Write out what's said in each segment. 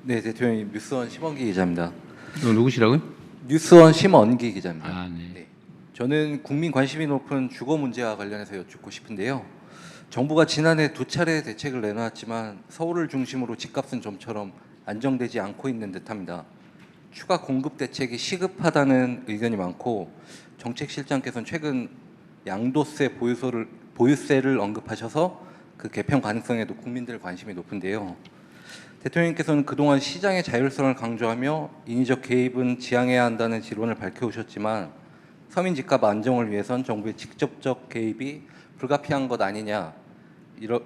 네, 대통령님 뉴스원 심원기 기자입니다. 누구시라고요? 뉴스원 심원기 기자입니다. 아, 네. 네, 저는 국민 관심이 높은 주거 문제와 관련해서 여쭙고 싶은데요. 정부가 지난해 2차례 대책을 내놨지만 서울을 중심으로 집값은 좀처럼 안정되지 않고 있는 듯합니다. 추가 공급 대책이 시급하다는 의견이 많고 정책실장께서는 최근 양도세 보유세를 언급하셔서 그 개편 가능성에도 국민들 관심이 높은데요. 대통령께서는 그동안 시장의 자율성을 강조하며 인위적 개입은 지양해야 한다는 지론을 밝혀오셨지만 서민 집값 안정을 위해선 정부의 직접적 개입이 불가피한 것 아니냐,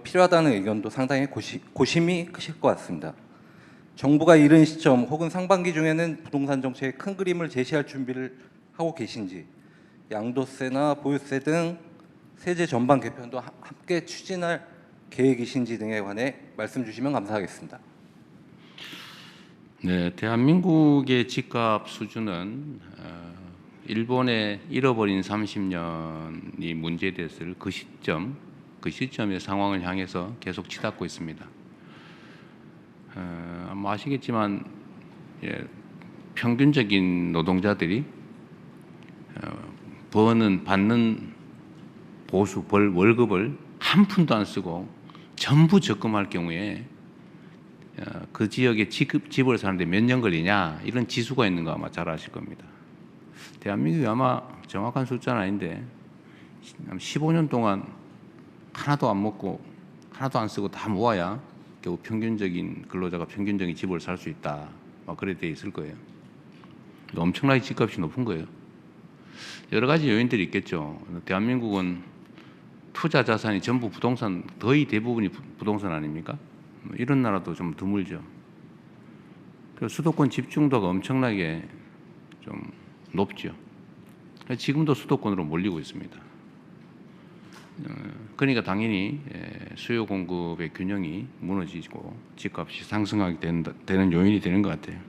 필요하다는 의견도 상당히 고심이 크실 것 같습니다. 정부가 이른 시점 혹은 상반기 중에는 부동산 정책의 큰 그림을 제시할 준비를 하고 계신지, 양도세나 보유세 등 세제 전반 개편도 함께 추진할 계획이신지 등에 관해 말씀 주시면 감사하겠습니다. 네, 대한민국의 집값 수준은 일본의 잃어버린 30년이 문제됐을 그 시점의 상황을 향해서 계속 치닫고 있습니다. 아마 아시겠지만 평균적인 노동자들이 받는 월급을 한 푼도 안 쓰고 전부 적금할 경우에 그 지역에 집을 사는데 몇 년 걸리냐, 이런 지수가 있는 거 아마 잘 아실 겁니다. 대한민국이 아마 정확한 숫자는 아닌데 15년 동안 하나도 안 먹고 하나도 안 쓰고 다 모아야 결국 평균적인 근로자가 평균적인 집을 살 수 있다, 막 그래 돼 있을 거예요. 엄청나게 집값이 높은 거예요. 여러 가지 요인들이 있겠죠. 대한민국은 투자 자산이 전부 부동산, 거의 대부분이 부동산 아닙니까? 이런 나라도 좀 드물죠. 수도권 집중도가 엄청나게 좀 높죠. 지금도 수도권으로 몰리고 있습니다. 그러니까 당연히 수요 공급의 균형이 무너지고 집값이 상승하게 되는 요인이 되는 것 같아요.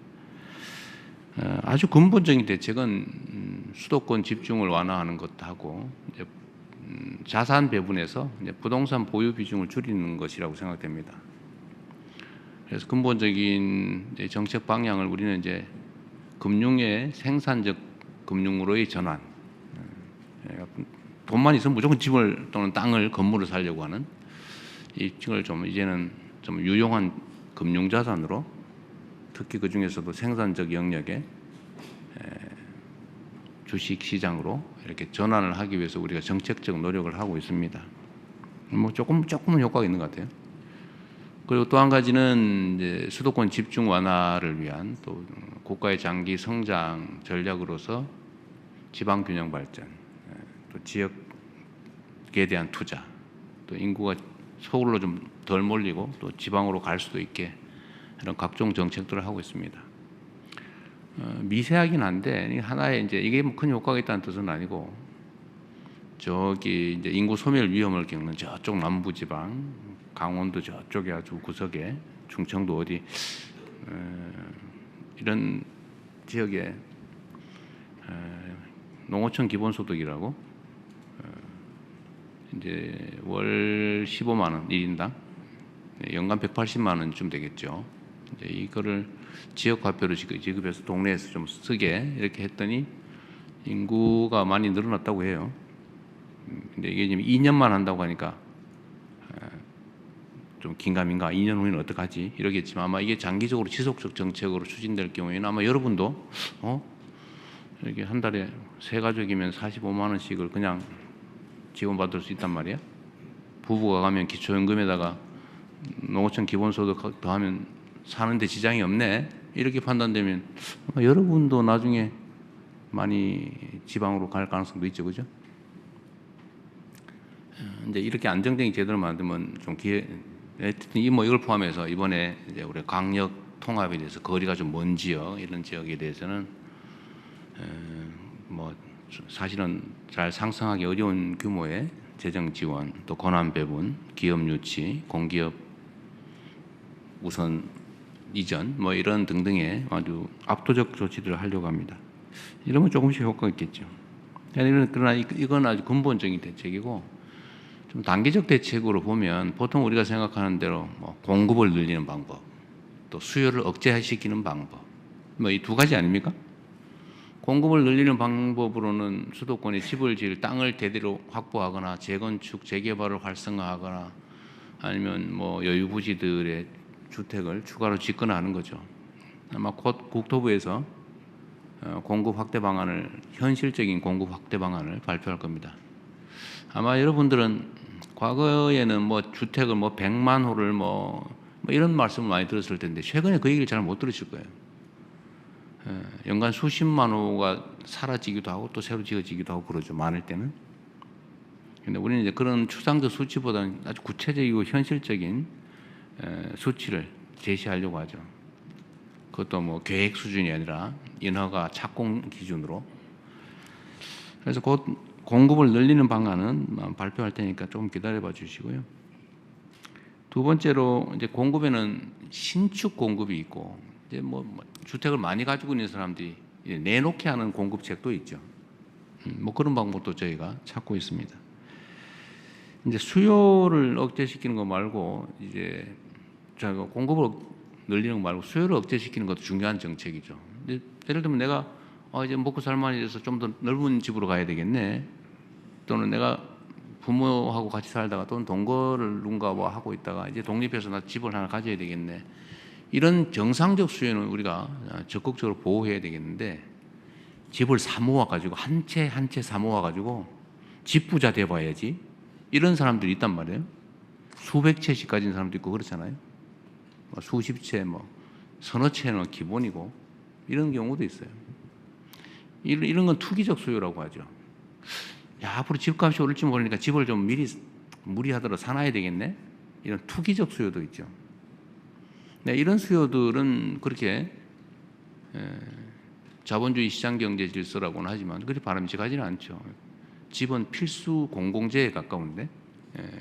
아주 근본적인 대책은 수도권 집중을 완화하는 것하고 자산 배분에서 부동산 보유 비중을 줄이는 것이라고 생각됩니다. 그래서 근본적인 정책 방향을 우리는 이제 금융의 생산적 금융으로의 전환, 돈만 있으면 무조건 집을 또는 땅을, 건물을 사려고 하는 이걸 좀 이제는 좀 유용한 금융 자산으로, 특히 그 중에서도 생산적 영역의 주식 시장으로 이렇게 전환을 하기 위해서 우리가 정책적 노력을 하고 있습니다. 뭐 조금은 효과가 있는 것 같아요. 그리고 또 한 가지는 이제 수도권 집중 완화를 위한 또 국가의 장기 성장 전략으로서 지방 균형 발전, 또 지역에 대한 투자, 또 인구가 서울로 좀 덜 몰리고 또 지방으로 갈 수도 있게 이런 각종 정책들을 하고 있습니다. 미세하긴 한데 하나의 이제 이게 큰 효과가 있다는 뜻은 아니고, 저기 이제 인구 소멸 위험을 겪는 저쪽 남부 지방, 강원도 저쪽에 아주 구석에, 충청도 어디 이런 지역에 농어촌 기본소득이라고 이제 월 15만 원 1인당 연간 180만 원쯤 되겠죠. 이제 이거를 지역화표로 지급해서 동네에서 좀 쓰게 이렇게 했더니 인구가 많이 늘어났다고 해요. 근데 이게 지금 2년만 한다고 하니까 좀 긴가민가, 2년 후에는 어떡하지 이러겠지만, 아마 이게 장기적으로 지속적 정책으로 추진될 경우에는 아마 여러분도 이렇게 한 달에 세 가족이면 45만 원씩을 그냥 지원받을 수 있단 말이야. 부부가 가면 기초연금에다가 농어촌 기본소득 더하면 사는데 지장이 없네, 이렇게 판단되면 여러분도 나중에 많이 지방으로 갈 가능성도 있죠, 그죠? 이제 이렇게 안정적인 제도를 만들면 좀 이걸 포함해서 이번에 이제 우리 강력 통합에 대해서 거리가 좀 먼 지역, 이런 지역에 대해서는 뭐 사실은 잘 상상하기 어려운 규모의 재정 지원, 또 권한 배분, 기업 유치, 공기업 우선 이전, 뭐 이런 등등의 아주 압도적 조치들을 하려고 합니다. 이러면 조금씩 효과가 있겠죠. 그러나 이건 아주 근본적인 대책이고, 좀 단기적 대책으로 보면 보통 우리가 생각하는 대로 뭐 공급을 늘리는 방법, 또 수요를 억제시키는 방법, 뭐 이 두 가지 아닙니까? 공급을 늘리는 방법으로는 수도권에 집을 지을 땅을 대대로 확보하거나 재건축, 재개발을 활성화하거나 아니면 뭐 여유부지들의 주택을 추가로 짓거나 하는 거죠. 아마 곧 국토부에서 공급 확대 방안을, 현실적인 공급 확대 방안을 발표할 겁니다. 아마 여러분들은 과거에는 뭐 주택을 뭐 100만 호를 뭐 이런 말씀을 많이 들었을 텐데 최근에 그 얘기를 잘 못 들으실 거예요. 연간 수십만 호가 사라지기도 하고 또 새로 지어지기도 하고 그러죠. 많을 때는. 근데 우리는 이제 그런 추상적 수치보다는 아주 구체적이고 현실적인 수치를 제시하려고 하죠. 그것도 뭐 계획 수준이 아니라 인허가 착공 기준으로. 그래서 곧 공급을 늘리는 방안은 발표할 테니까 조금 기다려봐 주시고요. 두 번째로 이제 공급에는 신축 공급이 있고 이제 뭐 주택을 많이 가지고 있는 사람들이 내놓게 하는 공급책도 있죠. 뭐 그런 방법도 저희가 찾고 있습니다. 이제 수요를 억제시키는 거 말고 이제 저희가 공급을 늘리는 거 말고 수요를 억제시키는 것도 중요한 정책이죠. 예를 들면 내가 이제 먹고 살만해져서 좀 더 넓은 집으로 가야 되겠네. 또는 내가 부모하고 같이 살다가 또는 동거를 누군가 뭐 하고 있다가 이제 독립해서 나 집을 하나 가져야 되겠네. 이런 정상적 수요는 우리가 적극적으로 보호해야 되겠는데 집을 사 모아 가지고 한 채 한 채 사 모아 가지고 집 부자 돼 봐야지. 이런 사람들이 있단 말이에요. 수백 채씩 가진 사람도 있고 그렇잖아요. 수십 채, 뭐 서너 채는 기본이고 이런 경우도 있어요. 이런 건 투기적 수요라고 하죠. 야, 앞으로 집값이 오를지 모르니까 집을 좀 미리 무리하더라도 사놔야 되겠네. 이런 투기적 수요도 있죠. 네, 이런 수요들은 그렇게 자본주의 시장경제 질서라고는 하지만 그리 바람직하지는 않죠. 집은 필수 공공재에 가까운데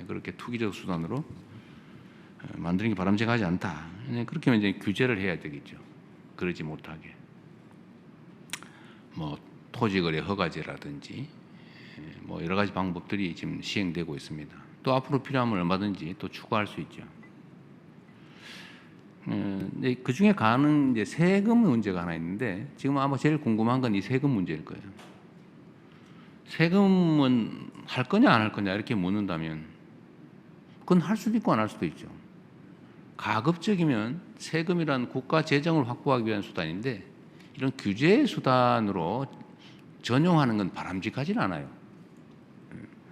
그렇게 투기적 수단으로 만드는 게 바람직하지 않다. 그렇게 하면 이제 규제를 해야 되겠죠. 그러지 못하게. 뭐 토지거래 허가제라든지 뭐 여러 가지 방법들이 지금 시행되고 있습니다. 또 앞으로 필요하면 얼마든지 또 추가할 수 있죠. 그 중에 가는 이제 세금 문제가 하나 있는데 지금 아마 제일 궁금한 건 이 세금 문제일 거예요. 세금은 할 거냐 안 할 거냐 이렇게 묻는다면 그건 할 수도 있고 안 할 수도 있죠. 가급적이면 세금이란 국가 재정을 확보하기 위한 수단인데 이런 규제 수단으로 전용하는 건 바람직하진 않아요.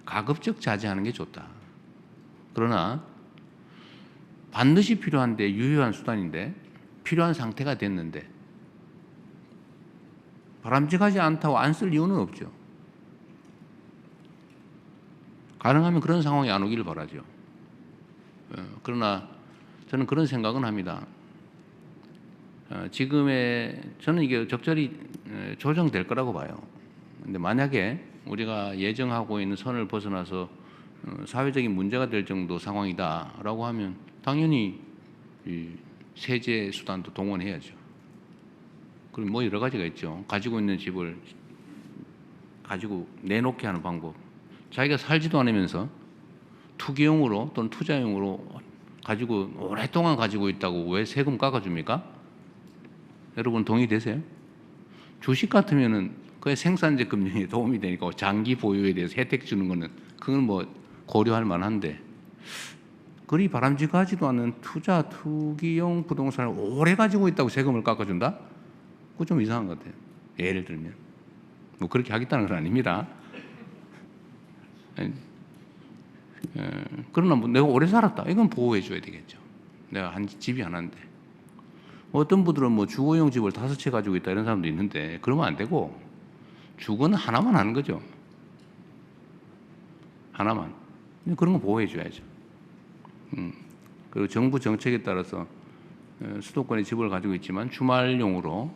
가급적 자제하는 게 좋다. 그러나 반드시 필요한데 유효한 수단인데 필요한 상태가 됐는데 바람직하지 않다고 안 쓸 이유는 없죠. 가능하면 그런 상황이 안 오기를 바라죠. 그러나 저는 그런 생각은 합니다. 저는 이게 적절히 조정될 거라고 봐요. 근데 만약에 우리가 예정하고 있는 선을 벗어나서 사회적인 문제가 될 정도 상황이다라고 하면 당연히 이 세제 수단도 동원해야죠. 그리고 뭐 여러 가지가 있죠. 가지고 있는 집을 가지고 내놓게 하는 방법. 자기가 살지도 않으면서 투기용으로 또는 투자용으로 가지고 오랫동안 가지고 있다고 왜 세금 깎아줍니까? 여러분 동의되세요? 주식 같으면은 그게 생산재 금융에 도움이 되니까 장기 보유에 대해서 혜택 주는 거는 그건 뭐 고려할 만한데 그리 바람직하지도 않은 투기용 부동산을 오래 가지고 있다고 세금을 깎아준다? 그거 좀 이상한 것 같아요. 예를 들면 뭐 그렇게 하겠다는 건 아닙니다. 그러나 뭐 내가 오래 살았다. 이건 보호해 줘야 되겠죠. 내가 한 집이 하나인데. 어떤 분들은 뭐 주거용 집을 5채 가지고 있다 이런 사람도 있는데 그러면 안 되고 주거는 하나만 하는 거죠. 하나만. 그런 거 보호해 줘야죠. 그리고 정부 정책에 따라서 수도권에 집을 가지고 있지만 주말용으로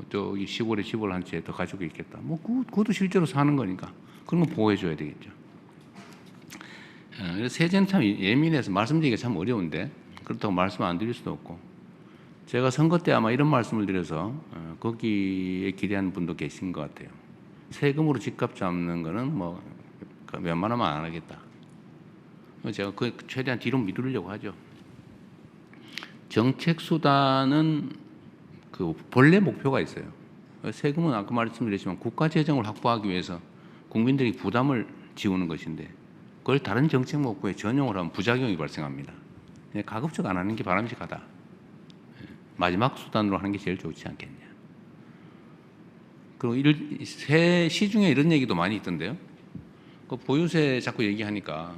저기 시골에 집을 한 채 더 가지고 있겠다. 뭐 그것도 실제로 사는 거니까 그런 거 보호해 줘야 되겠죠. 그래서 세제는 참 예민해서 말씀드리기가 참 어려운데 그렇다고 말씀 안 드릴 수도 없고 제가 선거 때 아마 이런 말씀을 드려서 거기에 기대하는 분도 계신 것 같아요. 세금으로 집값 잡는 거는 뭐 웬만하면 안 하겠다. 제가 그 최대한 뒤로 미루려고 하죠. 정책 수단은 그 본래 목표가 있어요. 세금은 아까 말씀드렸지만 국가 재정을 확보하기 위해서 국민들이 부담을 지우는 것인데 그걸 다른 정책 목표에 전용을 하면 부작용이 발생합니다. 가급적 안 하는 게 바람직하다. 마지막 수단으로 하는 게 제일 좋지 않겠냐. 그리고 시중에 이런 얘기도 많이 있던데요. 그 보유세 자꾸 얘기하니까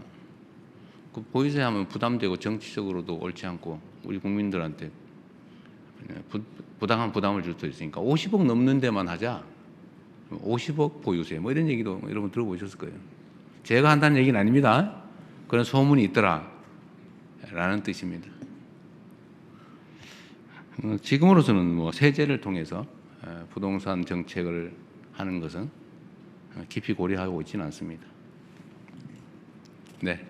그 보유세 하면 부담되고 정치적으로도 옳지 않고 우리 국민들한테 부당한 부담을 줄 수 있으니까 50억 넘는 데만 하자. 50억 보유세 뭐 이런 얘기도 여러분 들어보셨을 거예요. 제가 한다는 얘기는 아닙니다. 그런 소문이 있더라 라는 뜻입니다. 지금으로서는 뭐 세제를 통해서 부동산 정책을 하는 것은 깊이 고려하고 있지는 않습니다. 네.